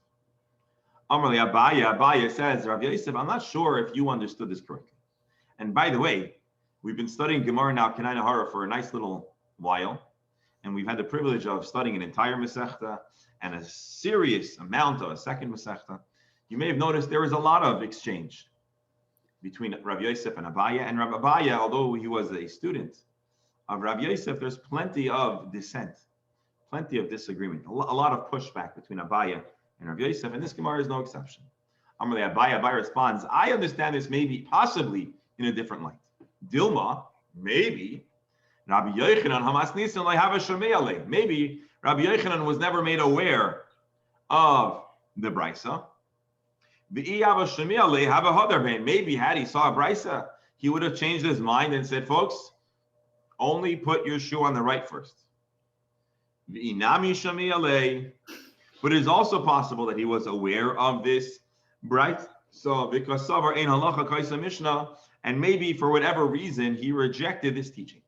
Amar li Abaya. Abaya says, Rabbi Yosef, I'm not sure if you understood this correctly. And by the way, we've been studying Gemara now, Kenai Nahara, for a nice little while, and we've had the privilege of studying an entire Masechta and a serious amount of a second Masechta. You may have noticed there was a lot of exchange between Rabbi Yosef and Abaya. And Rabbi Abaya, although he was a student of Rabbi Yosef, there's plenty of dissent, plenty of disagreement, a lot of pushback between Abaya and Rabbi Yosef, and this Gemara is no exception. Amar li Abaya responds, I understand this maybe, possibly, in a different light. Dilma, maybe Rabbi Yochanan Hamas Nisan like have a Shemei. Maybe Rabbi Yochanan was never made aware of the brisa. Maybe had he saw a brisa, he would have changed his mind and said, folks, only put your shoe on the right first. But it is also possible that he was aware of this brisa. So because Savar ein halacha kaisa Mishnah, and maybe for whatever reason he rejected this teaching.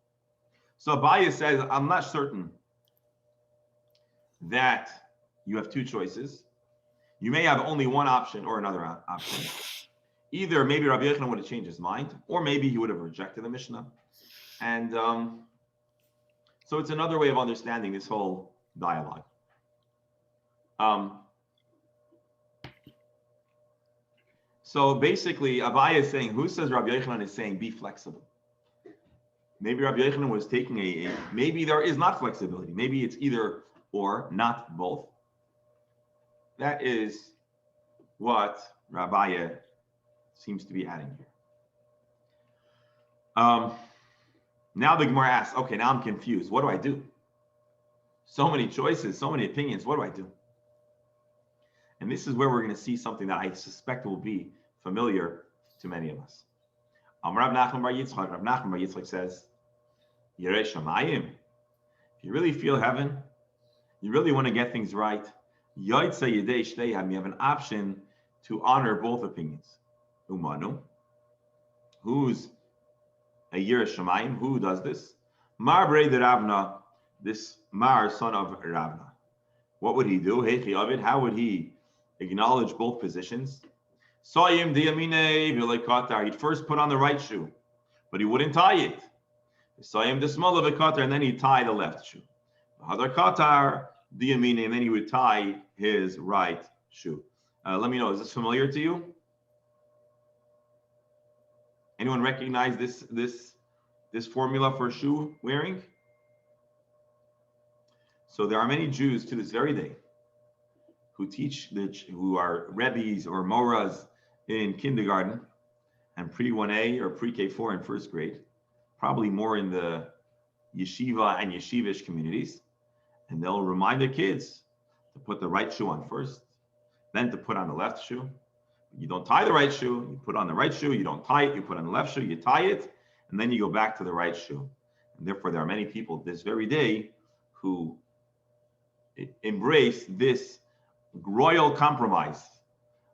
So Abaye says, I'm not certain that you have two choices. You may have only one option or another option. Either maybe Rabbi Yochanan would have changed his mind, or maybe he would have rejected the Mishnah. And so it's another way of understanding this whole dialogue. So basically, Abaye is saying, who says Rabbi Yochanan is saying be flexible? Maybe Rabbi Yochanan was taking maybe there is not flexibility. Maybe it's either or, not both. That is what Rabbi seems to be adding here. Now the Gemara asks, okay, now I'm confused. What do I do? So many choices, so many opinions. What do I do? And this is where we're going to see something that I suspect will be familiar to many of us. Rav Nachman bar Yitzchak says, Yerei Shamayim, if you really feel heaven, you really want to get things right, Yoitza Yedei Shteihem, you have an option to honor both opinions. Umanu, who's a Yerei Shamayim, who does this? Mar Brei de Ravna, this Mar, son of Ravna. What would he do? Heichi Ovid, how would he acknowledge both positions? Soyim diyamine v'leikatar. He'd first put on the right shoe, but he wouldn't tie it. Soyim desmola v'katar, and then he'd tie the left shoe. Hadar katar diyamine, and then he would tie his right shoe. Let me know, is this familiar to you? Anyone recognize this formula for shoe wearing? So there are many Jews to this very day who are rebbes or moras in kindergarten and pre-1A or pre-K4 in first grade, probably more in the yeshiva and yeshivish communities, and they'll remind their kids to put the right shoe on first, then to put on the left shoe. You don't tie the right shoe, you put on the right shoe, you don't tie it, you put on the left shoe, you tie it, and then you go back to the right shoe. And therefore, there are many people this very day who embrace this royal compromise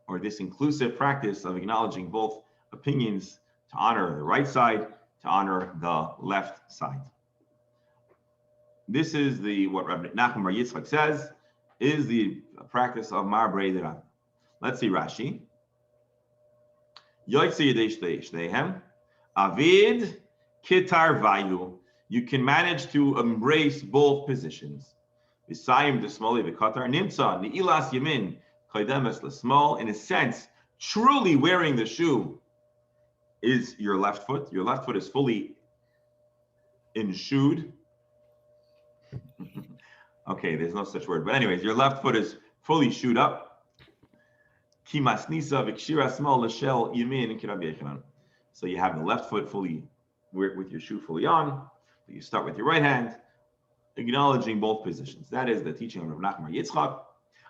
or this inclusive practice of acknowledging both opinions to honor the right side, to honor the left side. This is what Rabbi Nachman bar Yitzchak says is the practice of Mar Brei de Rav. Let's see Rashi. Yoitze Yedei Shteihem, Avid Kitar Vayu. You can manage to embrace both positions. Visayim desmoli v'katar nimtza ni'ilas yamin kaidemes l'smol. In a sense, truly wearing the shoe is your left foot. Your left foot is fully inshoed. Okay, there's no such word. But anyways, your left foot is fully shoed up. Ki masnisa v'kshira smol l'shel yamin k'Rabbi Yochanan. So you have the left foot fully, with your shoe fully on. You start with your right hand, acknowledging both positions. That is the teaching of Rav Nachman bar Yitzchak.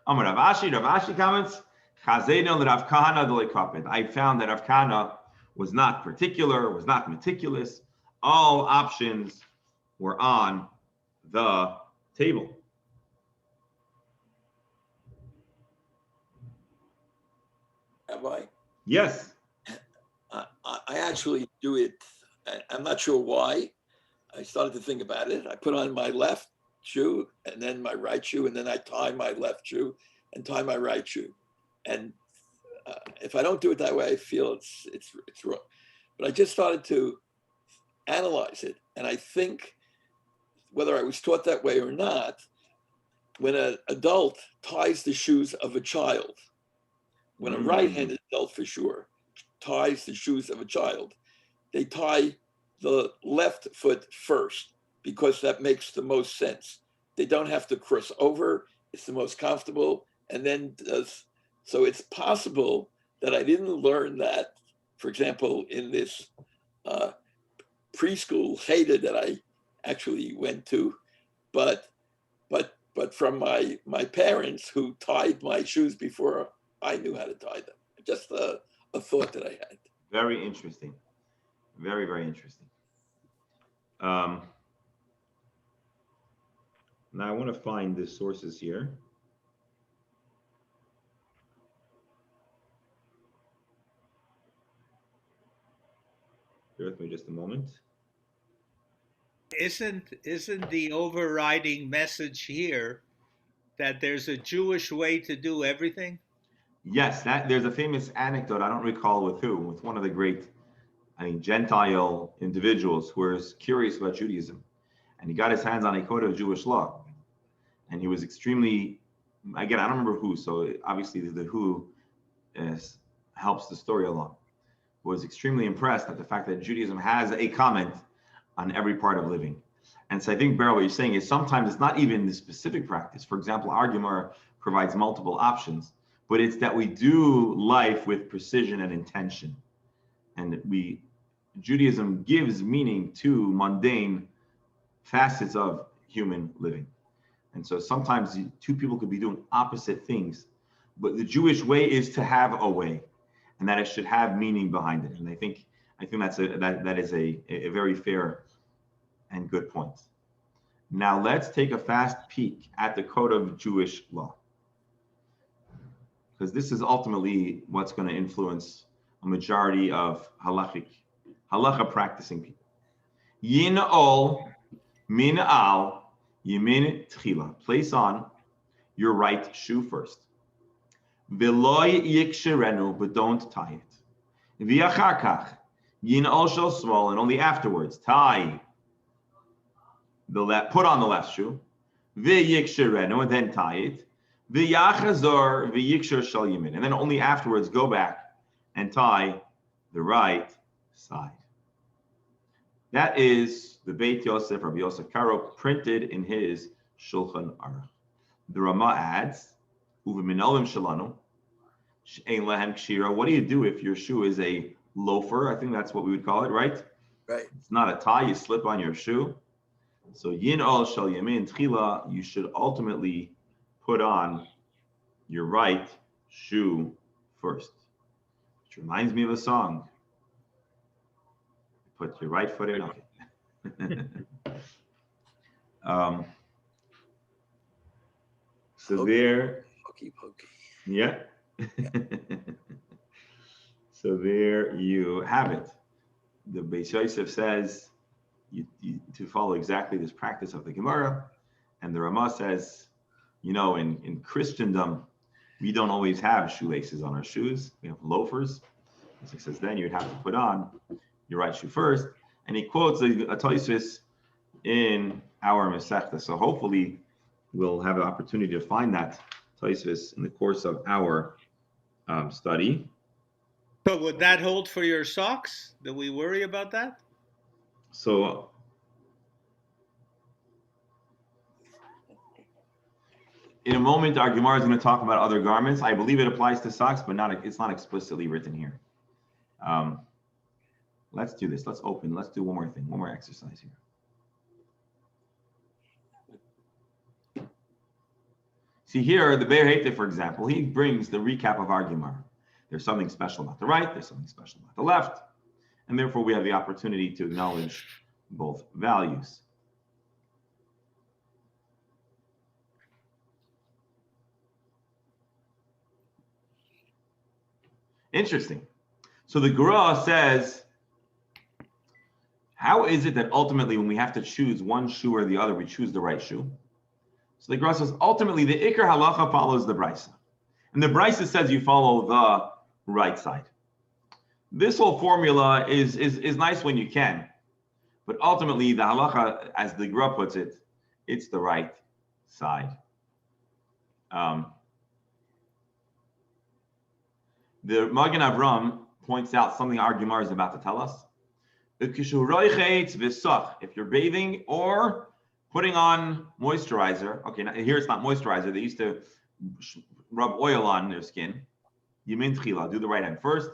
Amar Rav Ashi comments, Chazeno l'Rav Kahana d'leikapid. I found that Rav Kahana was not particular, was not meticulous. All options were on the table. Rabbi? Yes. I actually do it. I'm not sure why. I started to think about it. I put on my left shoe and then my right shoe, and then I tie my left shoe and tie my right shoe. And if I don't do it that way, I feel it's wrong. But I just started to analyze it, and I think whether I was taught that way or not, when an adult ties the shoes of a child, when a right-handed adult for sure ties the shoes of a child, they tie the left foot first because that makes the most sense. They don't have to cross over. It's the most comfortable. And then so it's possible that I didn't learn that, for example, in this preschool cheder that I actually went to, but from my parents who tied my shoes before I knew how to tie them. Just a thought that I had. Very interesting. Very, very interesting. Now I want to find the sources here. Bear with me just a moment. Isn't the overriding message here that there's a Jewish way to do everything? Yes, there's a famous anecdote. I don't recall with who, with one of the great, Gentile individuals who was curious about Judaism, and he got his hands on a code of Jewish law, and he was extremely, again, I don't remember who, so obviously the who helps the story along, was extremely impressed at the fact that Judaism has a comment on every part of living. And so I think, Beryl, what you're saying is sometimes it's not even the specific practice. For example, our Gemara provides multiple options, but it's that we do life with precision and intention. And Judaism gives meaning to mundane facets of human living. And so sometimes two people could be doing opposite things, but the Jewish way is to have a way, and that it should have meaning behind it. And I think that is a very fair and good point. Now let's take a fast peek at the code of Jewish law, because this is ultimately what's going to influence a majority of halacha practicing people. Yin ol min al yemin tchila. Place on your right shoe first. Veloy yikshirenu, but don't tie it. V'achar kach yin ol shel small, and only afterwards tie the left. Put on the left shoe. V'yikshirenu, and then tie it. V'yachazor v'yikshir shel yamin, and then only afterwards go back and tie the right side. That is the Beit Yosef, Rabbi Yosef Karo, printed in his Shulchan Aruch. The Rama adds, "Uv'minolim shalanu she'ein lehem kshira." What do you do if your shoe is a loafer? I think that's what we would call it, right? Right. It's not a tie; you slip on your shoe. So yin ol shel yamin tchila, you should ultimately put on your right shoe first. Which reminds me of a song. Put your right foot in. Okay. So Pokey, there. Pokey. Yeah. So there you have it. The Beis Yosef says you to follow exactly this practice of the Gemara, and the Rama says, in Christendom, we don't always have shoelaces on our shoes. We have loafers. So he says then you'd have to put on your right shoe first. And he quotes a Tosfos in our Masechta. So hopefully we'll have an opportunity to find that Tosfos in the course of our study. But would that hold for your socks? Do we worry about that? So in a moment, our Gemara is going to talk about other garments. I believe it applies to socks, but it's not explicitly written here. Let's do this. Let's do one more thing, one more exercise here. See here, the Be'er Heite, for example, he brings the recap of our Gemara. There's something special about the right, there's something special about the left, and therefore we have the opportunity to acknowledge both values. Interesting. So the Gra says, how is it that ultimately when we have to choose one shoe or the other, we choose the right shoe? So the Gra says, ultimately the Iker Halacha follows the Brisa. And the Brisa says you follow the right side. This whole formula is nice when you can, but ultimately the Halacha, as the Gra puts it, it's the right side. The Magen Avram points out something our Gemara is about to tell us. If you're bathing or putting on moisturizer, okay, now here it's not moisturizer. They used to rub oil on their skin. Yamin tchila, do the right hand first.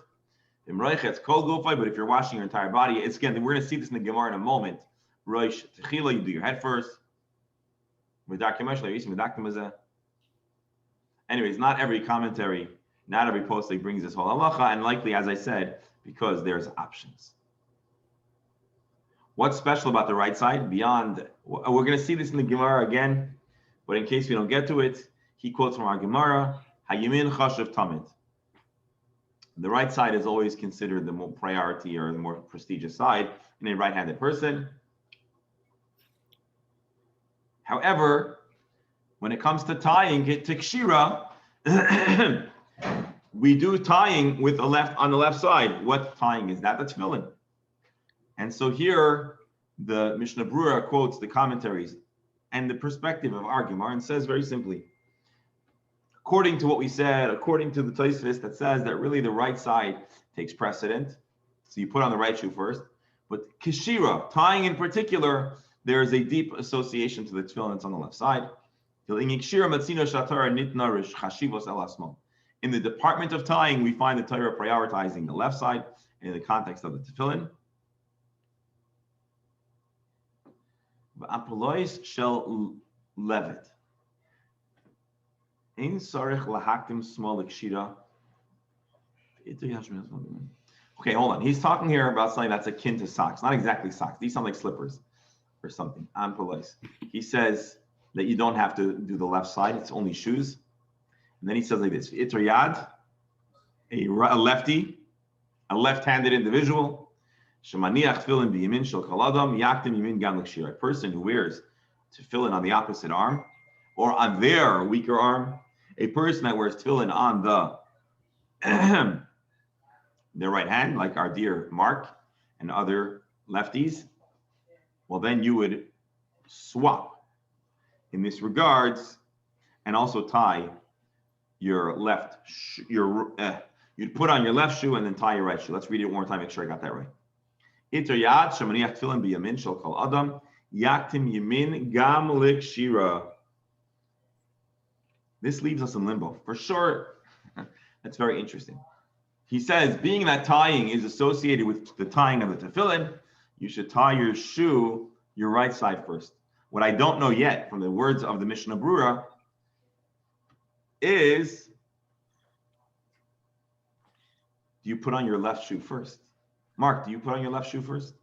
But if you're washing your entire body, it's again, we're going to see this in the Gemara in a moment. Rosh Techila, you do your head first. Anyways, not every commentary, not every post brings this whole halacha, and likely, as I said, because there's options. What's special about the right side? Beyond, we're going to see this in the Gemara again, but in case we don't get to it, he quotes from our Gemara, Hayamin Chashav Tamid. The right side is always considered the more priority or the more prestigious side in a right-handed person. However, when it comes to tying it to kshira, we do tying with on the left side. What tying is that? That's tefillin. And so here, the Mishnah Brura quotes the commentaries and the perspective of our Gemara and says very simply, according to what we said, according to the Tosfos that says that really the right side takes precedent. So you put on the right shoe first. But kshira, tying in particular, there is a deep association to the tefillin that's on the left side. In the department of tying, we find the Torah prioritizing the left side in the context of the tefillin. Apolois shel levet. In sarich lahaktim small kshira. Okay, hold on. He's talking here about something that's akin to socks. Not exactly socks. These sound like slippers or something. Apolois. He says that you don't have to do the left side. It's only shoes. And then he says like this: Iter yad, a lefty, a left-handed individual. Shemaniach tefillin biyamin shel kol adam yaktim yamin gam l'kshira. A person who wears tefillin on the opposite arm or on their weaker arm. A person that wears tefillin on their right hand, like our dear Mark and other lefties, well, then you would swap in this regards and also tie your left, you'd put on your left shoe and then tie your right shoe. Let's read it one more time, make sure I got that right. Iter yad shemaniach tefillin biyamin shel kol adam yaktim yamin gam l'kshira. This leaves us in limbo. For sure, that's very interesting. He says, being that tying is associated with the tying of the tefillin, you should tie your shoe, your right side first. What I don't know yet from the words of the Mishnah Brura is, do you put on your left shoe first? Mark, do you put on your left shoe first?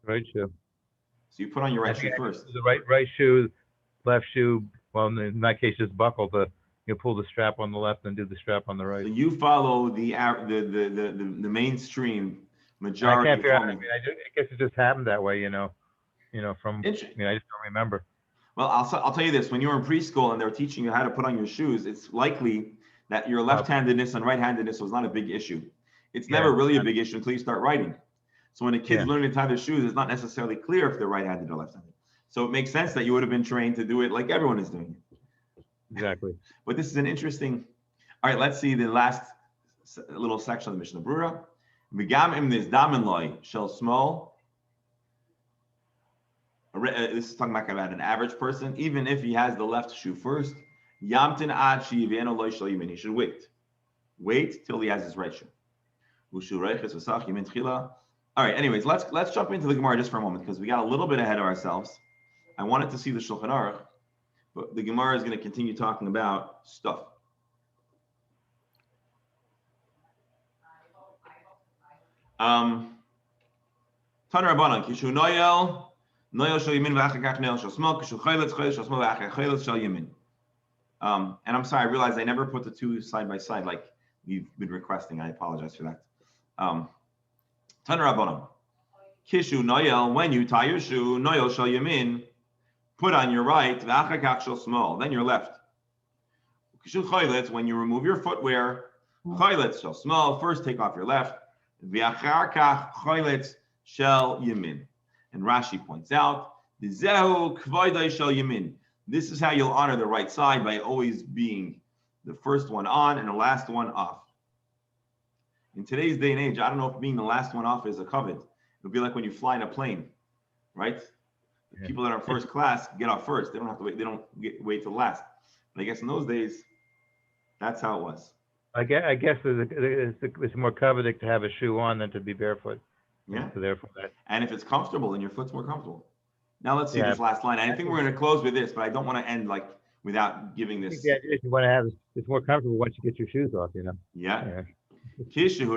Right shoe. So you put on your right shoe first. The right shoe, left shoe. Well, in that case, just buckle you pull the strap on the left and do the strap on the right. So you follow the mainstream majority. I guess it just happened that way, I just don't remember. Well, I'll tell you this: when you were in preschool and they were teaching you how to put on your shoes, it's likely that your left-handedness and right-handedness was not a big issue. It's never really a big issue until you start writing. So when a kid's learning to tie their shoes, it's not necessarily clear if they're right-handed or left-handed. So it makes sense that you would have been trained to do it like everyone is doing it. Exactly. But this is an interesting. All right, let's see the last little section of the Mishnah Brura. V'gam im nizdamen loy shel small. This is talking about an average person. Even if he has the left shoe first, yamtin ad she'yivenu loy shel yamin. He should wait till he has his right shoe. Ushu reiches v'sach yamin tchila. All right. Anyways, let's jump into the Gemara just for a moment because we got a little bit ahead of ourselves. I wanted to see the Shulchan Aruch, but the Gemara is going to continue talking about stuff. Tana Rabbanan, Kishu Noyel shel Yamin v'achar kach Noyel shel Smol, Kishu Chayletz shel Smol v'achar Chayletz shel Yamin. And I'm sorry, I realized I never put the two side by side like you've been requesting. I apologize for that. Tana Rabbanan, Kishu Noyel, when you tie your shoe, Noyel shel Yamin, put on your right, v'achar kach shel Smol, then your left. Kishu Chayletz, when you remove your footwear, Chayletz shel Smol, first take off your left. V'achar kach chayletz shel yamin. And Rashi points out, Zehu kvoidai shel yamin. This is how you'll honor the right side by always being the first one on and the last one off. In today's day and age, I don't know if being the last one off is a covet. It'll be like when you fly in a plane, right? The people that are in first class get off first. They don't have to wait. They don't wait till last. But I guess in those days, that's how it was. I guess it's more coveted to have a shoe on than to be barefoot. Yeah. So therefore that. And if it's comfortable, then your foot's more comfortable. Now let's see Yeah. this last line. I think we're going to close with this, but I don't want to end like without giving I this. think the idea is you want to have it's more comfortable once you get your shoes off, you know. Yeah. Kishu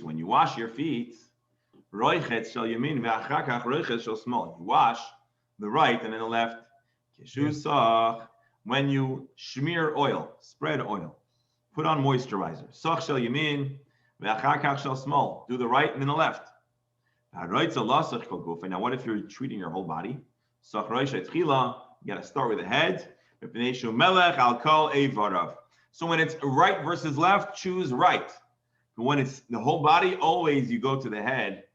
when you wash your feet, roichetz shel yamin ve'achar kach roichetz shel small. You wash the right and then the left. Kishu sach when you smear oil, spread oil, put on moisturizer. Sach shel yamin ve'achar kach shel small. Do the right and then the left. Now, what if you're treating your whole body? You got to start with the head. So when it's right versus left, choose right. But when it's the whole body, always you go to the head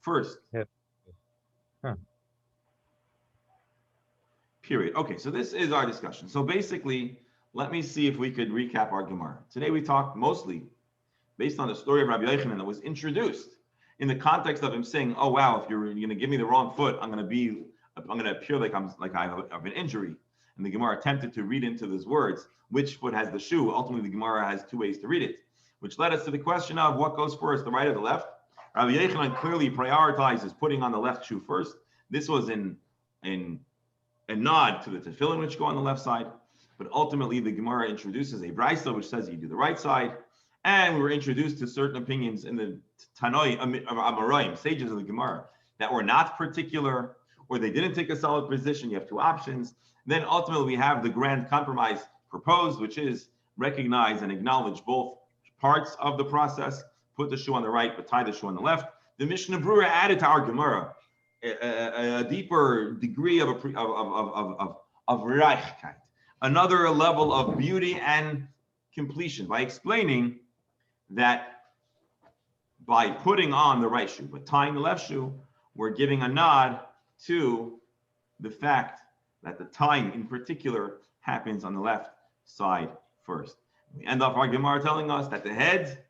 first. Huh. Period. Okay, so this is our discussion. So basically, let me see if we could recap our Gemara. Today we talked mostly based on the story of Rabbi Yochanan that was introduced in the context of him saying, "Oh wow, if you're going to give me the wrong foot, I'm going to appear like I have an injury." And the Gemara attempted to read into those words which foot has the shoe. Ultimately, the Gemara has two ways to read it, which led us to the question of what goes first, the right or the left. Rabbi Yochanan clearly prioritizes putting on the left shoe first. This was in a nod to the tefillin which go on the left side, but ultimately the Gemara introduces a brisa which says you do the right side. And we were introduced to certain opinions in the Tanoi Amoraim, sages of the Gemara, that were not particular, or they didn't take a solid position. You have two options. Then ultimately we have the grand compromise proposed, which is recognize and acknowledge both parts of the process, put the shoe on the right, but tie the shoe on the left. The Mishnah Brura added to our Gemara a deeper degree of reichkeit, another level of beauty and completion by explaining that by putting on the right shoe but tying the left shoe, we're giving a nod to the fact that the tying in particular happens on the left side first. We end off our Gemara telling us that the head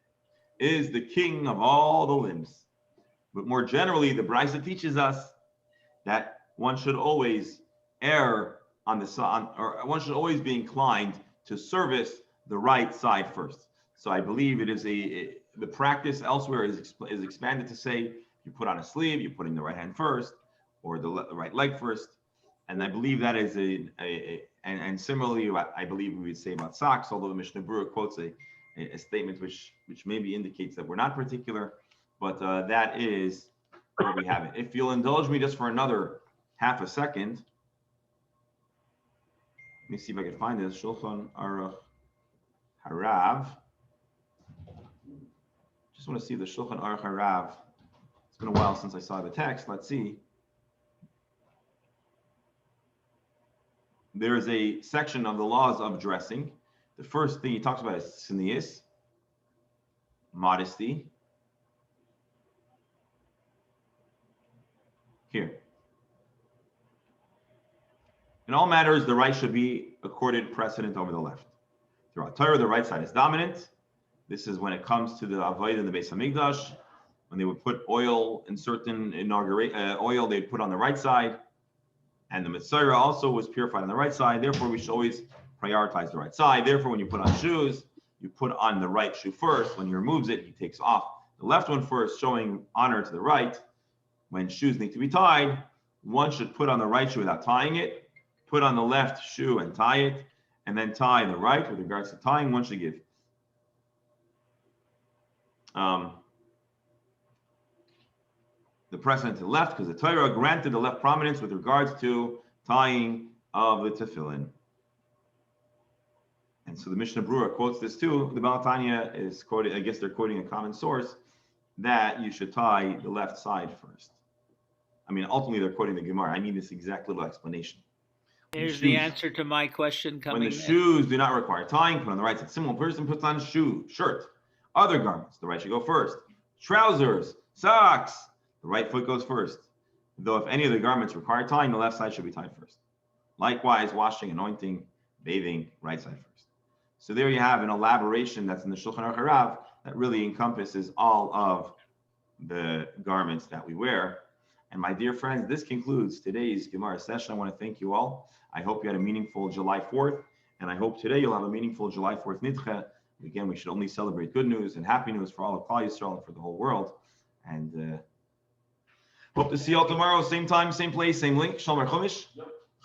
is the king of all the limbs. But more generally, the Brisa teaches us that one should always err on the side, or one should always be inclined to service the right side first. So I believe it is the practice elsewhere is expanded to say you put on a sleeve, you're putting the right hand first, or the right leg first, and I believe that is and similarly I believe we would say about socks, although the Mishnah Brura quotes a statement which maybe indicates that we're not particular, but that is where we have it. If you'll indulge me just for another half a second, let me see if I can find this. Shulchan Aruch Harav. Just want to see the Shulchan Aruch Harav. It's been a while since I saw the text. Let's see. There is a section of the laws of dressing. The first thing he talks about is tznius, modesty. Here. In all matters, the right should be accorded precedent over the left. Throughout Torah, the right side is dominant. This is when it comes to the avodah in the Beis Hamikdash. When they would put oil in certain oil, they'd put on the right side. And the Metzora also was purified on the right side. Therefore, we should always prioritize the right side. Therefore, when you put on shoes, you put on the right shoe first. When he removes it, he takes off the left one first, showing honor to the right. When shoes need to be tied, one should put on the right shoe without tying it, put on the left shoe and tie it, and then tie the right. With regards to tying, one should give the precedent to the left, because the Torah granted the left prominence with regards to tying of the tefillin. And so the Mishnah Brura quotes this too. The Baal Tanya is quoting, I guess they're quoting a common source, that you should tie the left side first. I mean, ultimately they're quoting the Gemara. I need this exact little explanation. Here's the answer to my question coming When the shoes do not require tying, put on the right side. Similar person puts on shirt, other garments, the right should go first. Trousers, socks, the right foot goes first. Though if any of the garments require tying, the left side should be tied first. Likewise, washing, anointing, bathing, right side first. So there you have an elaboration that's in the Shulchan Aruch Harav that really encompasses all of the garments that we wear. And my dear friends, this concludes today's Gemara session. I want to thank you all. I hope you had a meaningful July 4th, and I hope today you'll have a meaningful July 4th Nidche. Again, we should only celebrate good news and happy news for all of Klal Yisrael and for the whole world. And hope to see you all tomorrow, same time, same place, same link. Shomer Chumash.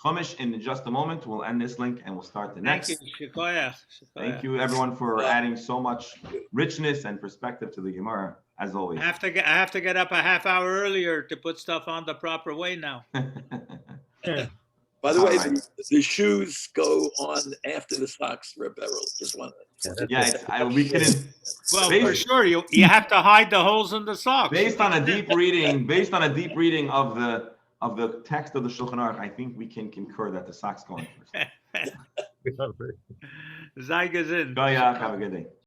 Chumash in just a moment. We'll end this link and we'll start the next. Thank you. Shikoyach. Thank you, everyone, for adding so much richness and perspective to the Gemara, as always. I have to get up a half hour earlier to put stuff on the proper way now. By the way, the shoes go on after the socks, Reb Beryl. Just one. We couldn't. Well, for sure, you have to hide the holes in the socks. Based on a deep reading of the text of the Shulchan Aruch, I think we can concur that the socks go on first. Zeig is in. Have a good day.